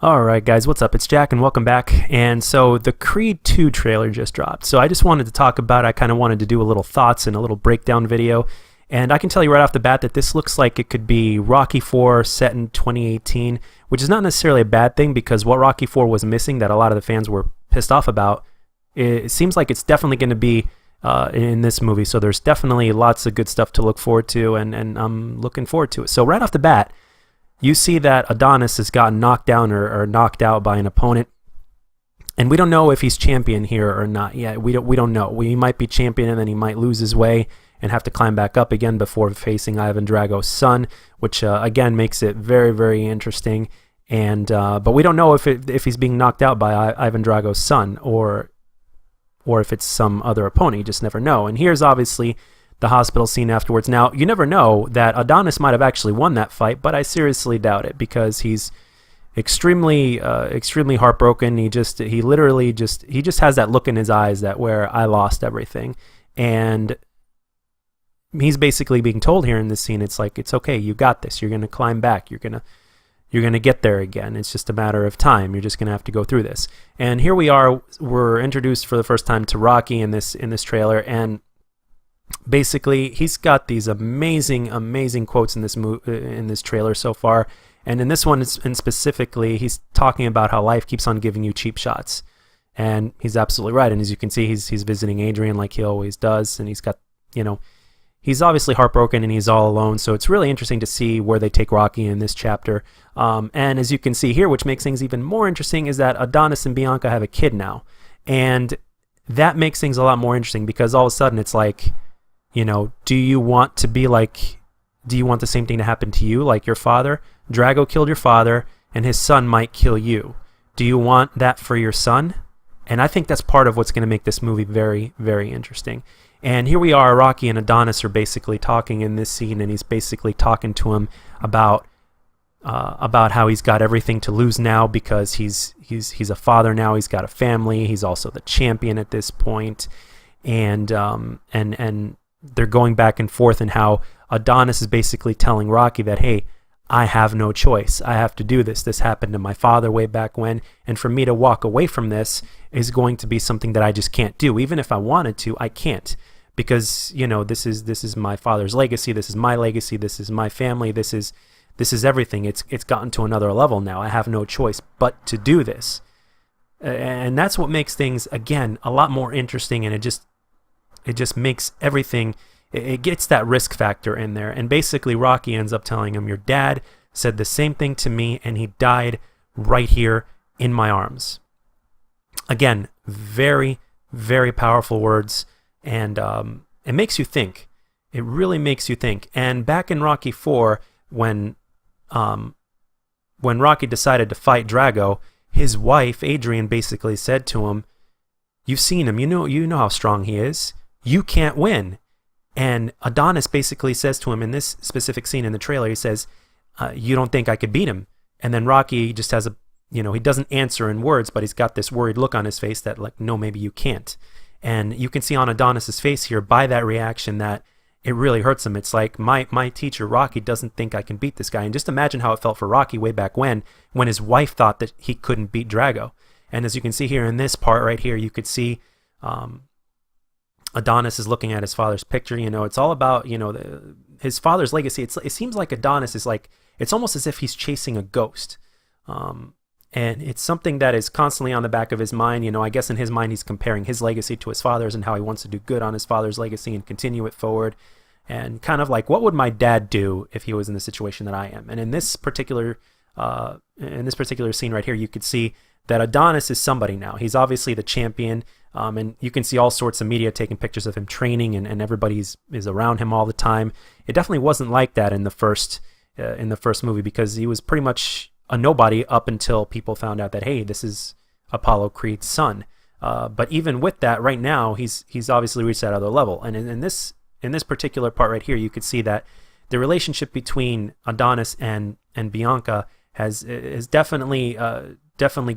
Alright guys, what's up? It's Jack and welcome back. And so the Creed 2 trailer just dropped. So I just wanted to talk about it. I kind of wanted to do a little thoughts and a little breakdown video. And I can tell you right off the bat that this looks like it could be Rocky 4 set in 2018, which is not necessarily a bad thing because what Rocky 4 was missing that a lot of the fans were pissed off about, it seems like it's definitely going to be in this movie. So there's definitely lots of good stuff to look forward to, and I'm looking forward to it. So right off the bat, you see that Adonis has gotten knocked down or knocked out by an opponent, and we don't know if he's champion here or not yet. We don't know. He might be champion and then he might lose his way and have to climb back up again before facing Ivan Drago's son, which again makes it very, very interesting. And but we don't know if he's being knocked out by Ivan Drago's son or if it's some other opponent. You just never know. And here's obviously the hospital scene afterwards. Now, you never know that Adonis might have actually won that fight, but I seriously doubt it because he's extremely heartbroken. He just has that look in his eyes that where I lost everything. And he's basically being told here in this scene, it's like, it's okay, you got this. You're going to climb back. You're going to get there again. It's just a matter of time. You're just going to have to go through this. And here we are. We're introduced for the first time to Rocky in this trailer, and basically, he's got these amazing quotes in this trailer so far, and in this one, and specifically, he's talking about how life keeps on giving you cheap shots, and he's absolutely right. And as you can see, he's visiting Adrian like he always does, and he's got, he's obviously heartbroken and he's all alone. So it's really interesting to see where they take Rocky in this chapter. And as you can see here, which makes things even more interesting, is that Adonis and Bianca have a kid now, and that makes things a lot more interesting because all of a sudden it's like, do you want the same thing to happen to you like your father? Drago killed your father, and his son might kill you. Do you want that for your son? And I think that's part of what's going to make this movie very, very interesting. And here we are, Rocky and Adonis are basically talking in this scene, and he's basically talking to him about how he's got everything to lose now because he's a father now. He's got a family. He's also the champion at this point, and they're going back and forth, and how Adonis is basically telling Rocky that, hey, I have no choice. I have to do this. This happened to my father way back when, and for me to walk away from this is going to be something that I just can't do. Even if I wanted to, I can't, because this is my father's legacy. This is my legacy. This is my family. This is everything. It's gotten to another level now. I have no choice but to do this, and that's what makes things again a lot more interesting. And it just makes everything, it gets that risk factor in there. And basically Rocky ends up telling him, your dad said the same thing to me, and he died right here in my arms. Again, very, very powerful words, and it makes you think. It really makes you think. And back in Rocky 4, when Rocky decided to fight Drago, his wife, Adrian, basically said to him, you've seen him, you know how strong he is. You can't win. And Adonis basically says to him in this specific scene in the trailer, he says, you don't think I could beat him? And then Rocky just has he doesn't answer in words, but he's got this worried look on his face that like, no, maybe you can't. And you can see on Adonis's face here by that reaction that it really hurts him. It's like, my teacher Rocky doesn't think I can beat this guy. And just imagine how it felt for Rocky way back when his wife thought that he couldn't beat Drago. And as you can see here in this part right here, you could see Adonis is looking at his father's picture. It's all about, his father's legacy. It seems like Adonis is like, it's almost as if he's chasing a ghost. And it's something that is constantly on the back of his mind. I guess in his mind, he's comparing his legacy to his father's and how he wants to do good on his father's legacy and continue it forward. And kind of like, what would my dad do if he was in the situation that I am? And in this particular scene right here, you could see that Adonis is somebody now. He's obviously the champion. And you can see all sorts of media taking pictures of him training, and everybody is around him all the time. It definitely wasn't like that in the first movie, because he was pretty much a nobody up until people found out that, hey, this is Apollo Creed's son. But even with that, right now he's obviously reached that other level. And in this particular part right here, you could see that the relationship between Adonis and Bianca has definitely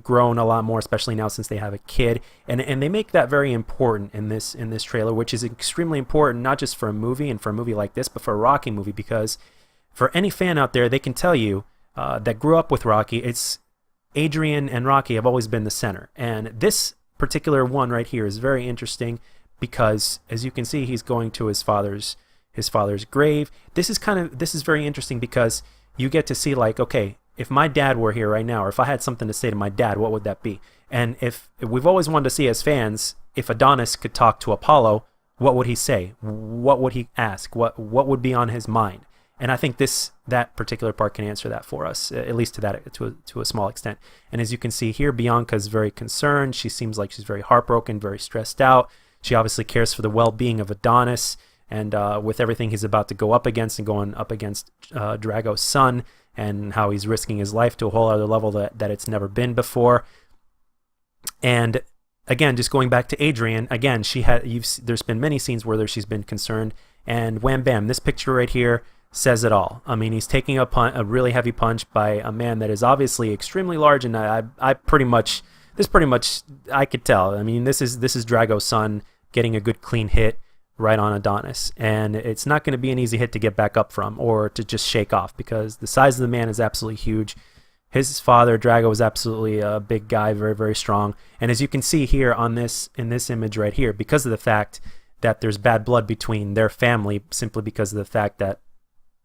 grown a lot more, especially now since they have a kid, and they make that very important in this trailer, which is extremely important, not just for a movie and for a movie like this, but for a Rocky movie, because for any fan out there, they can tell you that grew up with Rocky, it's Adrian and Rocky have always been the center, and this particular one right here is very interesting because, as you can see, he's going to his father's grave. This is very interesting because you get to see, like, okay, if my dad were here right now, or if I had something to say to my dad, what would that be? And if we've always wanted to see as fans, if Adonis could talk to Apollo, what would he say? What would he ask? What would be on his mind? And I think that particular part can answer that for us, at least to a small extent. And as you can see here, Bianca's very concerned. She seems like she's very heartbroken, very stressed out. She obviously cares for the well-being of Adonis, and with everything he's about to go up against, and going up against Drago's son, and how he's risking his life to a whole other level that it's never been before. And again, just going back to Adrian, again, there's been many scenes where she's been concerned, and wham bam, this picture right here says it all. I mean, he's taking a really heavy punch by a man that is obviously extremely large, and I pretty much I could tell. I mean, this is Drago's son getting a good clean hit right on Adonis, and it's not going to be an easy hit to get back up from or to just shake off, because the size of the man is absolutely huge. His father, Drago, was absolutely a big guy, very, very strong. And as you can see here in this image right here, because of the fact that there's bad blood between their family, simply because of the fact that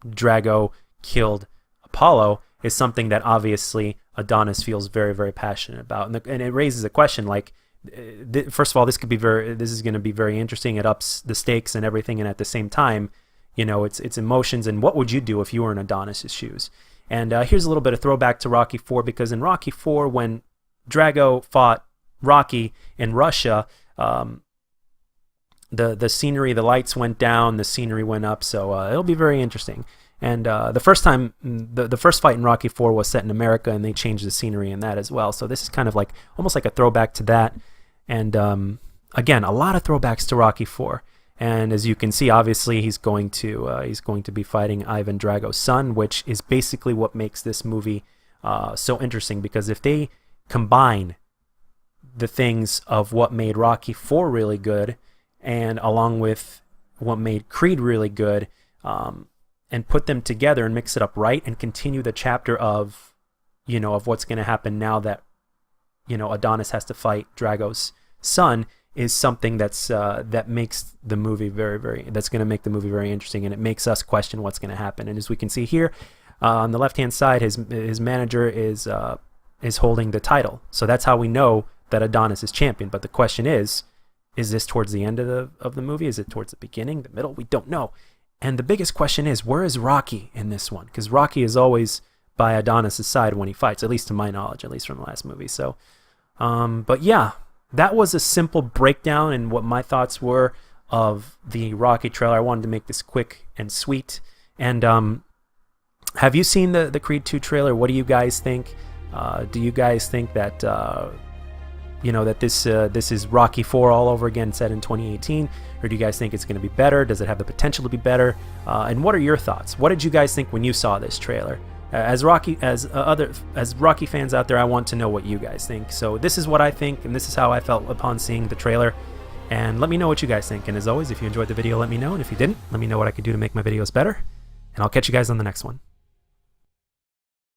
Drago killed Apollo, is something that obviously Adonis feels very, very passionate about. And it raises a question, like, first of all, this is going to be very interesting. It ups the stakes and everything, and at the same time, you know, it's emotions, and what would you do if you were in Adonis's shoes? And here's a little bit of throwback to Rocky IV, because in Rocky IV, when Drago fought Rocky in Russia, the scenery, the lights went down, the scenery went up, so it'll be very interesting. And the first fight in Rocky IV was set in America, and they changed the scenery in that as well. So this is kind of like almost like a throwback to that. And again, a lot of throwbacks to Rocky IV. And as you can see, obviously he's going to be fighting Ivan Drago's son, which is basically what makes this movie so interesting. Because if they combine the things of what made Rocky IV really good, and along with what made Creed really good, and put them together and mix it up right, and continue the chapter of, you know, of what's going to happen now that, you know, Adonis has to fight Drago's son, is something that's that makes the movie that's going to make the movie very interesting, and it makes us question what's going to happen. And as we can see here, on the left hand side, his manager is holding the title, so that's how we know that Adonis is champion. But the question is this towards the end of the movie? Is it towards the beginning, the middle? We don't know. And the biggest question is, where is Rocky in this one? Because Rocky is always by Adonis' side when he fights, at least to my knowledge, at least from the last movie. So, but yeah, that was a simple breakdown and what my thoughts were of the Rocky trailer. I wanted to make this quick and sweet. And have you seen the Creed 2 trailer? What do you guys think? Do you guys think that you know, that this is Rocky 4 all over again, set in 2018, or do you guys think it's going to be better? Does it have the potential to be better? And what are your thoughts? What did you guys think when you saw this trailer? As Rocky fans out there, I want to know what you guys think. So this is what I think, and this is how I felt upon seeing the trailer. And let me know what you guys think. And as always, if you enjoyed the video, let me know. And if you didn't, let me know what I could do to make my videos better. And I'll catch you guys on the next one.